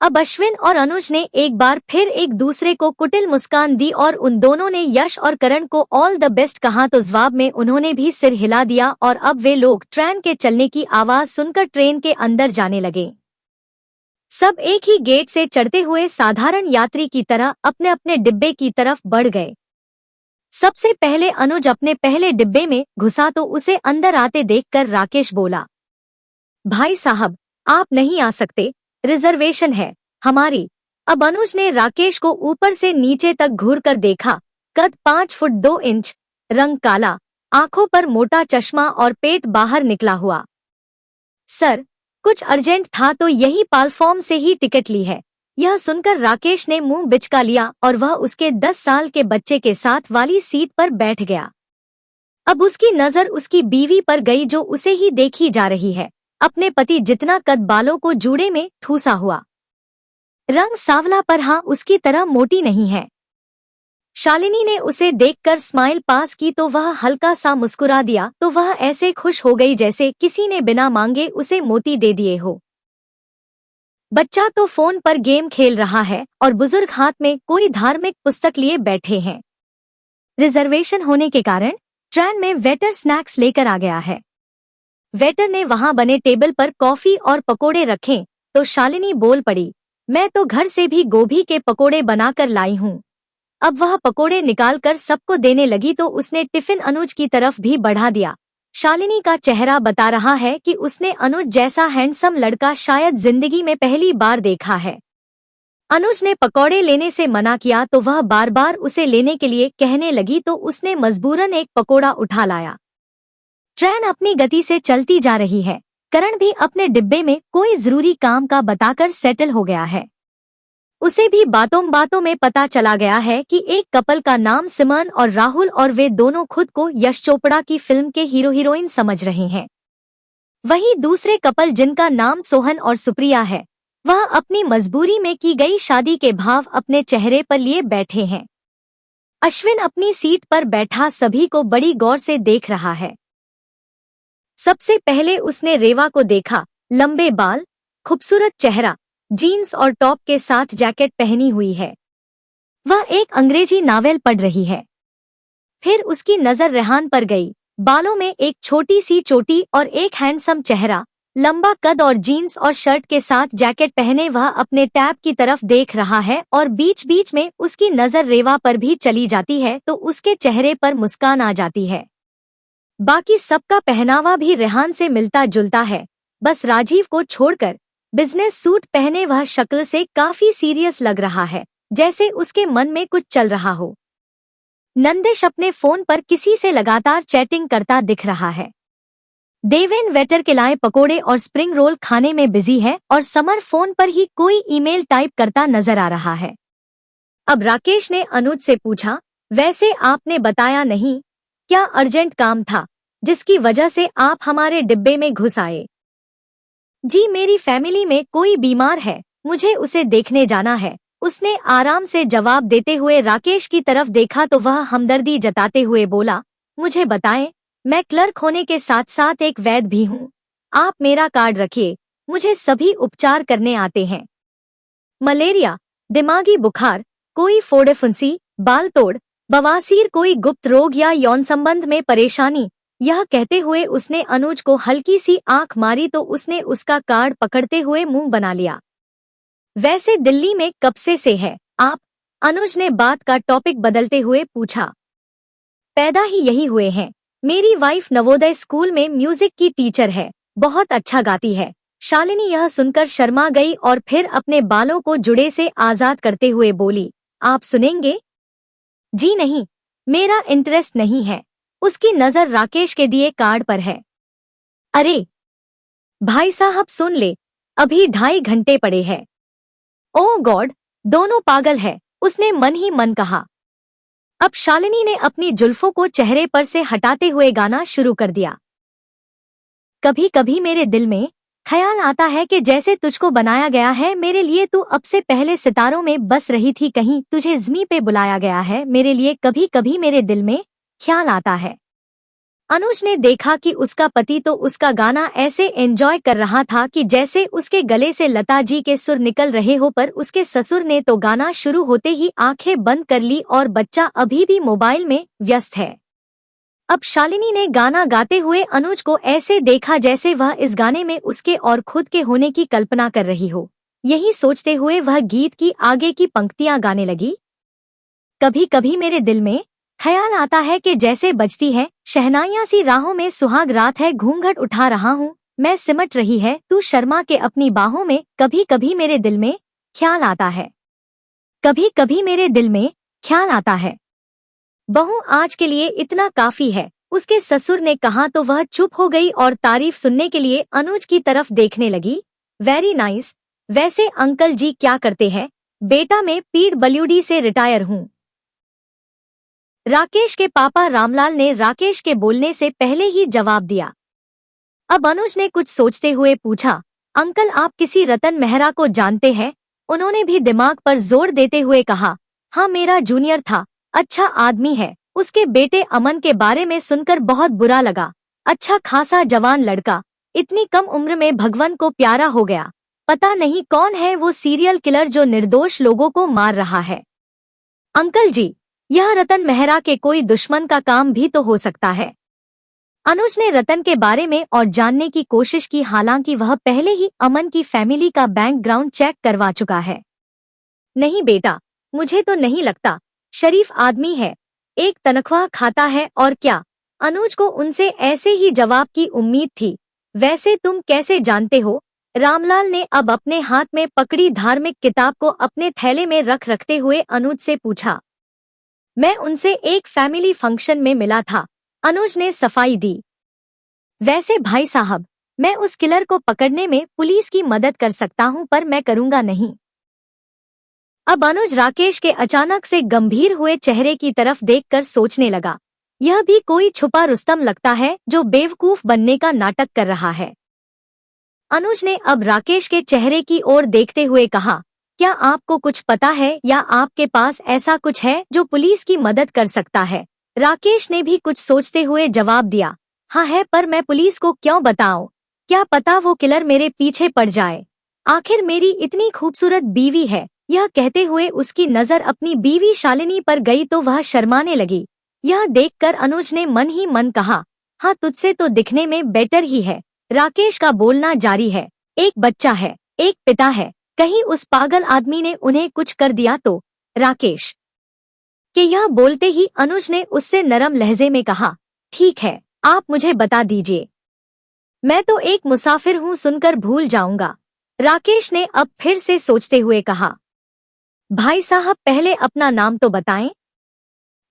अब अश्विन और अनुज ने एक बार फिर एक दूसरे को कुटिल मुस्कान दी और उन दोनों ने यश और करण को ऑल द बेस्ट कहा तो जवाब में उन्होंने भी सिर हिला दिया और अब वे लोग ट्रेन के चलने की आवाज सुनकर ट्रेन के अंदर जाने लगे। सब एक ही गेट से चढ़ते हुए साधारण यात्री की तरह अपने अपने डिब्बे की तरफ बढ़ गए। सबसे पहले अनुज अपने पहले डिब्बे में घुसा तो उसे अंदर आते देखकर राकेश बोला, भाई साहब आप नहीं आ सकते, रिजर्वेशन है हमारी। अब अनुज ने राकेश को ऊपर से नीचे तक घूरकर देखा। कद 5 फुट 2 इंच, रंग काला, आंखों पर मोटा चश्मा और पेट बाहर निकला हुआ। सर कुछ अर्जेंट था तो यही प्लेटफॉर्म से ही टिकट ली है। यह सुनकर राकेश ने मुंह बिचका लिया और वह उसके 10 साल के बच्चे के साथ वाली सीट पर बैठ गया। अब उसकी नजर उसकी बीवी पर गई जो उसे ही देखी जा रही है, अपने पति जितना कद, बालों को जूड़े में ठूसा हुआ, रंग सांवला पर हाँ उसकी तरह मोटी नहीं है। शालिनी ने उसे देखकर स्माइल पास की तो वह हल्का सा मुस्कुरा दिया तो वह ऐसे खुश हो गई जैसे किसी ने बिना मांगे उसे मोती दे दिए हो। बच्चा तो फोन पर गेम खेल रहा है और बुजुर्ग हाथ में कोई धार्मिक पुस्तक लिए बैठे हैं। रिजर्वेशन होने के कारण ट्रेन में वेटर स्नैक्स लेकर आ गया है। वेटर ने वहां बने टेबल पर कॉफी और पकोड़े रखे तो शालिनी बोल पड़ी, मैं तो घर से भी गोभी के पकोड़े बनाकर लाई हूँ। अब वह पकोड़े निकालकर सबको देने लगी तो उसने टिफिन अनुज की तरफ भी बढ़ा दिया। शालिनी का चेहरा बता रहा है कि उसने अनुज जैसा हैंडसम लड़का शायद जिंदगी में पहली बार देखा है। अनुज ने पकौड़े लेने से मना किया तो वह बार बार उसे लेने के लिए कहने लगी तो उसने मजबूरन एक पकोड़ा उठा लाया। ट्रेन अपनी गति से चलती जा रही है। करण भी अपने डिब्बे में कोई जरूरी काम का बताकर सेटल हो गया है। उसे भी बातों बातों में पता चला गया है कि एक कपल का नाम सिमरन और राहुल और वे दोनों खुद को यश चोपड़ा की फिल्म के हीरो हीरोइन समझ रहे हैं। वहीं दूसरे कपल जिनका नाम सोहन और सुप्रिया है, वह अपनी मजबूरी में की गई शादी के भाव अपने चेहरे पर लिए बैठे हैं। अश्विन अपनी सीट पर बैठा सभी को बड़ी गौर से देख रहा है। सबसे पहले उसने रेवा को देखा, लंबे बाल, खूबसूरत चेहरा, जीन्स और टॉप के साथ जैकेट पहनी हुई है। वह एक अंग्रेजी नावेल पढ़ रही है। फिर उसकी नजर रेहान पर गई, बालों में एक छोटी सी चोटी और एक हैंडसम चेहरा, लंबा कद और जीन्स और शर्ट के साथ जैकेट पहने वह अपने टैब की तरफ देख रहा है और बीच बीच में उसकी नजर रेवा पर भी चली जाती है तो उसके चेहरे पर मुस्कान आ जाती है। बाकी सबका पहनावा भी रेहान से मिलता जुलता है, बस राजीव को छोड़कर। बिजनेस सूट पहने वह शक्ल से काफी सीरियस लग रहा है, जैसे उसके मन में कुछ चल रहा हो। नंदिश अपने फोन पर किसी से लगातार चैटिंग करता दिख रहा है। देवेन वेटर के लाए पकोड़े और स्प्रिंग रोल खाने में बिजी है और समर फोन पर ही कोई ईमेल टाइप करता नजर आ रहा है। अब राकेश ने अनुज से पूछा, वैसे आपने बताया नहीं, क्या अर्जेंट काम था जिसकी वजह से आप हमारे डिब्बे में घुस आए? जी मेरी फैमिली में कोई बीमार है, मुझे उसे देखने जाना है, उसने आराम से जवाब देते हुए राकेश की तरफ देखा तो वह हमदर्दी जताते हुए बोला, मुझे बताएं, मैं क्लर्क होने के साथ साथ एक वैद्य भी हूँ। आप मेरा कार्ड रखिए, मुझे सभी उपचार करने आते हैं। मलेरिया, दिमागी बुखार, कोई फोड़े फुंसी, बाल तोड़, बवासीर, कोई गुप्त रोग या यौन संबंध में परेशानी। यह कहते हुए उसने अनुज को हल्की सी आंख मारी तो उसने उसका कार्ड पकड़ते हुए मुंह बना लिया। वैसे दिल्ली में कब से है आप? अनुज ने बात का टॉपिक बदलते हुए पूछा। पैदा ही यही हुए हैं, मेरी वाइफ नवोदय स्कूल में म्यूजिक की टीचर है, बहुत अच्छा गाती है। शालिनी यह सुनकर शर्मा गई और फिर अपने बालों को जुड़े से आजाद करते हुए बोली, आप सुनेंगे? जी नहीं, मेरा इंटरेस्ट नहीं है। उसकी नजर राकेश के दिए कार्ड पर है। अरे भाई साहब सुन ले, अभी 2.5 घंटे पड़े हैं। ओह गॉड, दोनों पागल है, उसने मन ही मन कहा। अब शालिनी ने अपनी जुल्फों को चेहरे पर से हटाते हुए गाना शुरू कर दिया। कभी कभी मेरे दिल में ख्याल आता है कि जैसे तुझको बनाया गया है मेरे लिए, तू अब से पहले सितारों में बस रही थी, कहीं तुझे ज़मीं पे बुलाया गया है मेरे लिए। कभी कभी मेरे दिल में ख्याल आता है अनुज ने देखा कि उसका पति तो उसका गाना ऐसे एंजॉय कर रहा था कि जैसे उसके गले से लता जी के सुर निकल रहे हो, पर उसके ससुर ने तो गाना शुरू होते ही आंखें बंद कर ली और बच्चा अभी भी मोबाइल में व्यस्त है। अब शालिनी ने गाना गाते हुए अनुज को ऐसे देखा जैसे वह इस गाने में उसके और खुद के होने की कल्पना कर रही हो। यही सोचते हुए वह गीत की आगे की पंक्तियां गाने लगी। कभी कभी मेरे दिल में ख्याल आता है कि जैसे बजती है शहनाइयां सी राहों में, सुहाग रात है घूंघट उठा रहा हूँ मैं, सिमट रही है तू शर्मा के अपनी बाहों में। कभी कभी मेरे दिल में ख्याल आता है, कभी कभी मेरे दिल में ख्याल आता है। बहू आज के लिए इतना काफी है, उसके ससुर ने कहा तो वह चुप हो गई और तारीफ सुनने के लिए अनुज की तरफ देखने लगी। Very nice. वैसे अंकल जी क्या करते हैं? बेटा मैं PWD से रिटायर हूँ। राकेश के पापा रामलाल ने राकेश के बोलने से पहले ही जवाब दिया। अब अनुज ने कुछ सोचते हुए पूछा, अंकल आप किसी रतन मेहरा को जानते हैं? उन्होंने भी दिमाग पर जोर देते हुए कहा, हाँ मेरा जूनियर था, अच्छा आदमी है। उसके बेटे अमन के बारे में सुनकर बहुत बुरा लगा। अच्छा खासा जवान लड़का, इतनी कम उम्र में भगवान को प्यारा हो गया। पता नहीं कौन है वो सीरियल किलर जो निर्दोष लोगों को मार रहा है। अंकल जी, यह रतन मेहरा के कोई दुश्मन का काम भी तो हो सकता है। अनुज ने रतन के बारे में और जानने की कोशिश की, हालांकि वह पहले ही अमन की फैमिली का बैकग्राउंड चेक करवा चुका है। नहीं बेटा, मुझे तो नहीं लगता, शरीफ आदमी है, एक तनख्वाह खाता है और क्या। अनुज को उनसे ऐसे ही जवाब की उम्मीद थी। वैसे तुम कैसे जानते हो? रामलाल ने अब अपने हाथ में पकड़ी धार्मिक किताब को अपने थैले में रखते हुए अनुज से पूछा। मैं उनसे एक फैमिली फंक्शन में मिला था, अनुज ने सफाई दी। वैसे भाई साहब, मैं उस किलर को पकड़ने में पुलिस की मदद कर सकता हूं, पर मैं करूंगा नहीं। अब अनुज राकेश के अचानक से गंभीर हुए चेहरे की तरफ देखकर सोचने लगा, यह भी कोई छुपा रुस्तम लगता है जो बेवकूफ बनने का नाटक कर रहा है। अनुज ने अब राकेश के चेहरे की ओर देखते हुए कहा, क्या आपको कुछ पता है या आपके पास ऐसा कुछ है जो पुलिस की मदद कर सकता है? राकेश ने भी कुछ सोचते हुए जवाब दिया, हाँ है, पर मैं पुलिस को क्यों बताऊं? क्या पता वो किलर मेरे पीछे पड़ जाए। आखिर मेरी इतनी खूबसूरत बीवी है। यह कहते हुए उसकी नजर अपनी बीवी शालिनी पर गई तो वह शर्माने लगी। यह देखकर अनुज ने मन ही मन कहा, हाँ तुझसे तो दिखने में बेटर ही है। राकेश का बोलना जारी है, एक बच्चा है, एक पिता है, कहीं उस पागल आदमी ने उन्हें कुछ कर दिया तो। राकेश के यह बोलते ही अनुज ने उससे नरम लहजे में कहा, ठीक है, आप मुझे बता दीजिए, मैं तो एक मुसाफिर हूँ, सुनकर भूल जाऊंगा। राकेश ने अब फिर से सोचते हुए कहा, भाई साहब पहले अपना नाम तो बताएं।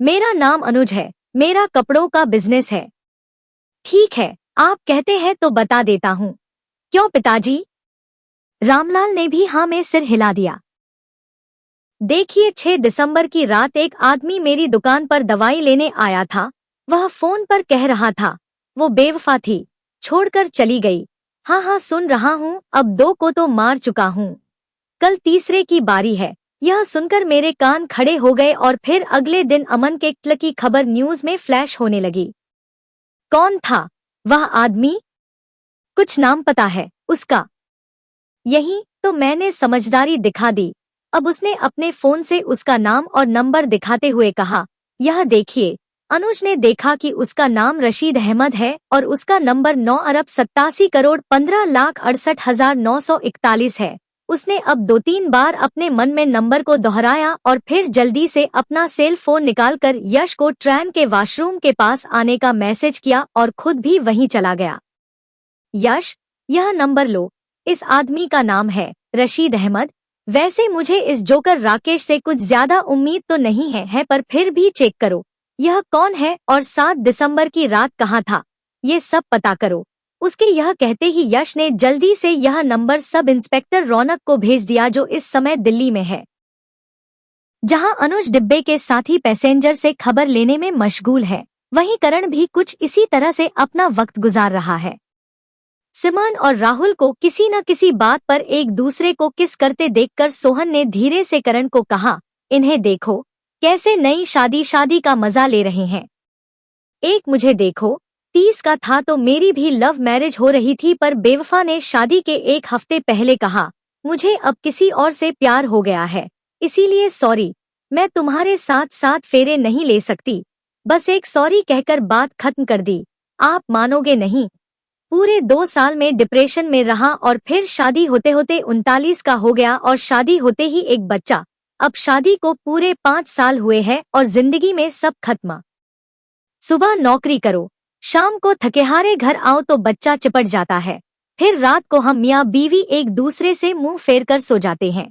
मेरा नाम अनुज है, मेरा कपड़ों का बिजनेस है। ठीक है, आप कहते हैं तो बता देता हूँ। क्यों पिताजी? रामलाल ने भी हाँ में सिर हिला दिया। देखिए 6 दिसंबर की रात एक आदमी मेरी दुकान पर दवाई लेने आया था। वह फोन पर कह रहा था वो बेवफा थी, छोड़कर चली गई। हाँ हाँ सुन रहा हूँ, अब 2 को तो मार चुका हूँ, कल तीसरे की बारी है। यह सुनकर मेरे कान खड़े हो गए और फिर अगले दिन अमन के कत्ल की खबर न्यूज में फ्लैश होने लगी। कौन था वह आदमी? कुछ नाम पता है उसका? यही तो मैंने समझदारी दिखा दी। अब उसने अपने फोन से उसका नाम और नंबर दिखाते हुए कहा, यह देखिए। अनुज ने देखा कि उसका नाम रशीद अहमद है और उसका नंबर 9,87,15,68,941 है। उसने अब 2-3 बार अपने मन में नंबर को दोहराया और फिर जल्दी से अपना सेल फोन निकालकर यश को ट्रेन के वॉशरूम के पास आने का मैसेज किया और खुद भी वहीं चला गया। यश, यह नंबर लो, इस आदमी का नाम है रशीद अहमद। वैसे मुझे इस जोकर राकेश से कुछ ज्यादा उम्मीद तो नहीं है, पर फिर भी चेक करो यह कौन है और 7 दिसंबर की रात कहाँ था, ये सब पता करो। उसके यह कहते ही यश ने जल्दी से यह नंबर सब इंस्पेक्टर रौनक को भेज दिया, जो इस समय दिल्ली में है, जहां अनुज डिब्बे के साथी पैसेंजर से खबर लेने में मशगूल है। वहीं करण भी कुछ इसी तरह से अपना वक्त गुजार रहा है। सिमरन और राहुल को किसी न किसी बात पर एक दूसरे को किस करते देखकर सोहन ने धीरे से करण को कहा, इन्हें देखो कैसे नई शादी का मजा ले रहे हैं। एक मुझे देखो, 30 का था तो मेरी भी लव मैरिज हो रही थी, पर बेवफा ने शादी के 1 हफ्ते पहले कहा मुझे अब किसी और से प्यार हो गया है, इसीलिए सॉरी, मैं तुम्हारे साथ 7 फेरे नहीं ले सकती। बस एक सॉरी कहकर बात खत्म कर दी। आप मानोगे नहीं, पूरे 2 साल में डिप्रेशन में रहा और फिर शादी होते होते 39 का हो गया और शादी होते ही एक बच्चा। अब शादी को पूरे 5 साल हुए हैं और जिंदगी में सब खत्म। सुबह नौकरी करो, शाम को थकेहारे घर आओ तो बच्चा चिपट जाता है, फिर रात को हम मियाँ बीवी एक दूसरे से मुंह फेर कर सो जाते हैं।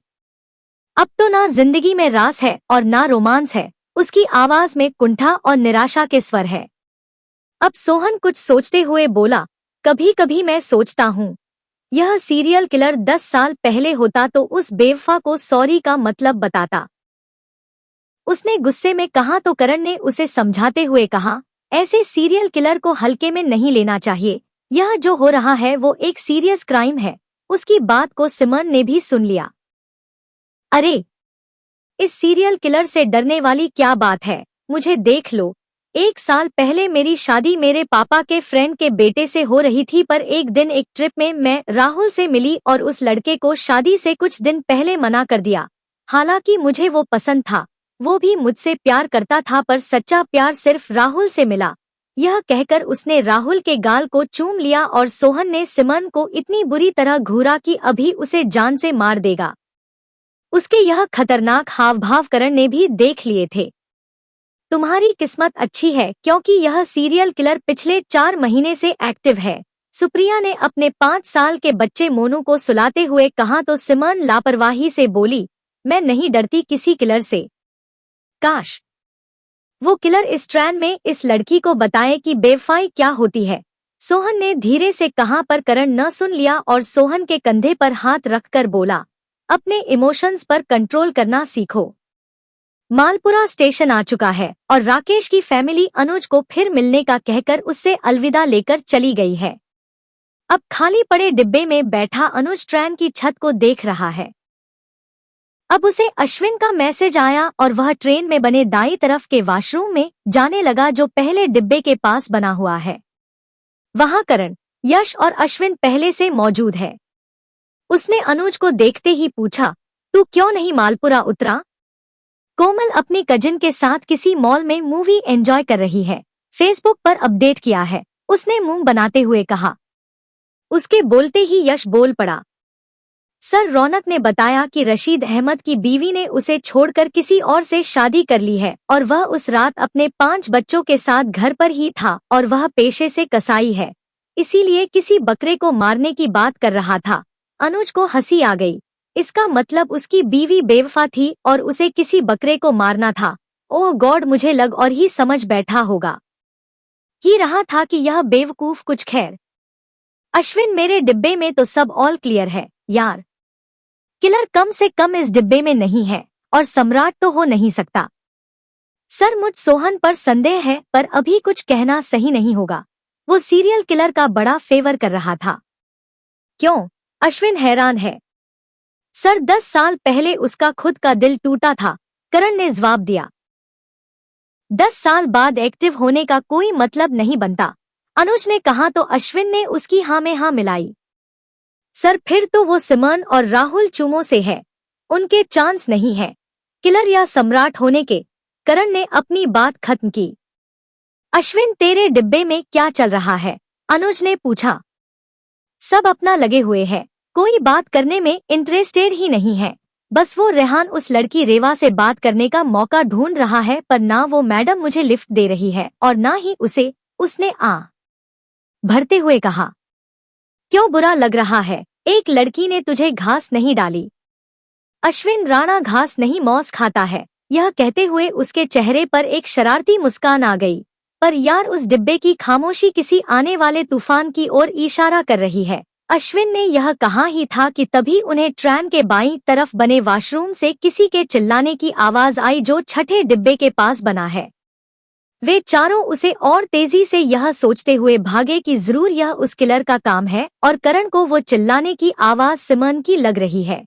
अब तो ना जिंदगी में रास है और ना रोमांस है। उसकी आवाज में कुंठा और निराशा के स्वर है। अब सोहन कुछ सोचते हुए बोला, कभी कभी मैं सोचता हूँ यह सीरियल किलर 10 साल पहले होता तो उस बेवफा को सॉरी का मतलब बताता। उसने गुस्से में कहा तो करण ने उसे समझाते हुए कहा, ऐसे सीरियल किलर को हल्के में नहीं लेना चाहिए, यह जो हो रहा है वो एक सीरियस क्राइम है। उसकी बात को सिमरन ने भी सुन लिया। अरे, इस सीरियल किलर से डरने वाली क्या बात है, मुझे देख लो। 1 साल पहले मेरी शादी मेरे पापा के फ्रेंड के बेटे से हो रही थी, पर एक दिन एक ट्रिप में मैं राहुल से मिली और उस लड़के को शादी से कुछ दिन पहले मना कर दिया। हालांकि मुझे वो पसंद था, वो भी मुझसे प्यार करता था, पर सच्चा प्यार सिर्फ राहुल से मिला। यह कहकर उसने राहुल के गाल को चूम लिया और सोहन ने सिमरन को इतनी बुरी तरह घूरा कि अभी उसे जान से मार देगा। उसके यह खतरनाक हाव भाव करण ने भी देख लिए थे। तुम्हारी किस्मत अच्छी है क्योंकि यह सीरियल किलर पिछले 4 महीने से एक्टिव है, सुप्रिया ने अपने 5 साल के बच्चे मोनू को सुलाते हुए कहा तो सिमरन लापरवाही से बोली, मैं नहीं डरती किसी किलर से। काश वो किलर इस ट्रेन में इस लड़की को बताए कि बेवफाई क्या होती है, सोहन ने धीरे से कहा, पर करण न सुन लिया और सोहन के कंधे पर हाथ रखकर बोला, अपने इमोशंस पर कंट्रोल करना सीखो। मालपुरा स्टेशन आ चुका है और राकेश की फैमिली अनुज को फिर मिलने का कहकर उससे अलविदा लेकर चली गई है। अब खाली पड़े डिब्बे में बैठा अनुज ट्रेन की छत को देख रहा है। अब उसे अश्विन का मैसेज आया और वह ट्रेन में बने दाईं तरफ के वॉशरूम में जाने लगा जो पहले डिब्बे के पास बना हुआ है। वहां करण, यश और अश्विन पहले से मौजूद है। उसने अनुज को देखते ही पूछा, तू क्यों नहीं मालपुरा उतरा? कोमल अपनी कजिन के साथ किसी मॉल में मूवी एंजॉय कर रही है, फेसबुक पर अपडेट किया है, उसने मुंह बनाते हुए कहा। उसके बोलते ही यश बोल पड़ा, सर रौनक ने बताया कि रशीद अहमद की बीवी ने उसे छोड़कर किसी और से शादी कर ली है और वह उस रात अपने 5 बच्चों के साथ घर पर ही था और वह पेशे से कसाई है, इसीलिए किसी बकरे को मारने की बात कर रहा था। अनुज को हंसी आ गई। इसका मतलब उसकी बीवी बेवफा थी और उसे किसी बकरे को मारना था। ओह गॉड, मुझे लग और ही समझ बैठा होगा ही रहा था कि यह बेवकूफ कुछ। खैर अश्विन, मेरे डिब्बे में तो सब ऑल क्लियर है यार, किलर कम से कम इस डिब्बे में नहीं है और सम्राट तो हो नहीं सकता। सर मुझ सोहन पर संदेह है, पर अभी कुछ कहना सही नहीं होगा। वो सीरियल किलर का बड़ा फेवर कर रहा था। क्यों? अश्विन हैरान है। सर 10 साल पहले उसका खुद का दिल टूटा था, करण ने जवाब दिया। 10 साल बाद एक्टिव होने का कोई मतलब नहीं बनता, अनुज ने कहा तो अश्विन ने उसकी हाँ में हाँ मिलाई। सर फिर तो वो सिमरन और राहुल चुमो से है, उनके चांस नहीं है किलर या सम्राट होने के, करण ने अपनी बात खत्म की। अश्विन तेरे डिब्बे में क्या चल रहा है? अनुज ने पूछा। सब अपना लगे हुए हैं, कोई बात करने में इंटरेस्टेड ही नहीं है। बस वो रेहान उस लड़की रेवा से बात करने का मौका ढूंढ रहा है, पर ना वो मैडम मुझे लिफ्ट दे रही है और ना ही उसे, उसने भरते हुए कहा। क्यों बुरा लग रहा है? एक लड़की ने तुझे घास नहीं डाली? अश्विन, राणा घास नहीं मौस खाता है। यह कहते हुए उसके चेहरे पर एक शरारती मुस्कान आ गई। पर यार उस डिब्बे की खामोशी किसी आने वाले तूफान की ओर इशारा कर रही है। अश्विन ने यह कहा ही था कि तभी उन्हें ट्रेन के बाईं तरफ बने वॉशरूम से किसी के चिल्लाने की आवाज आई जो छठे डिब्बे के पास बना है। वे चारों उसे और तेजी से यह सोचते हुए भागे कि जरूर यह उस किलर का काम है और करण को वो चिल्लाने की आवाज सिमरन की लग रही है।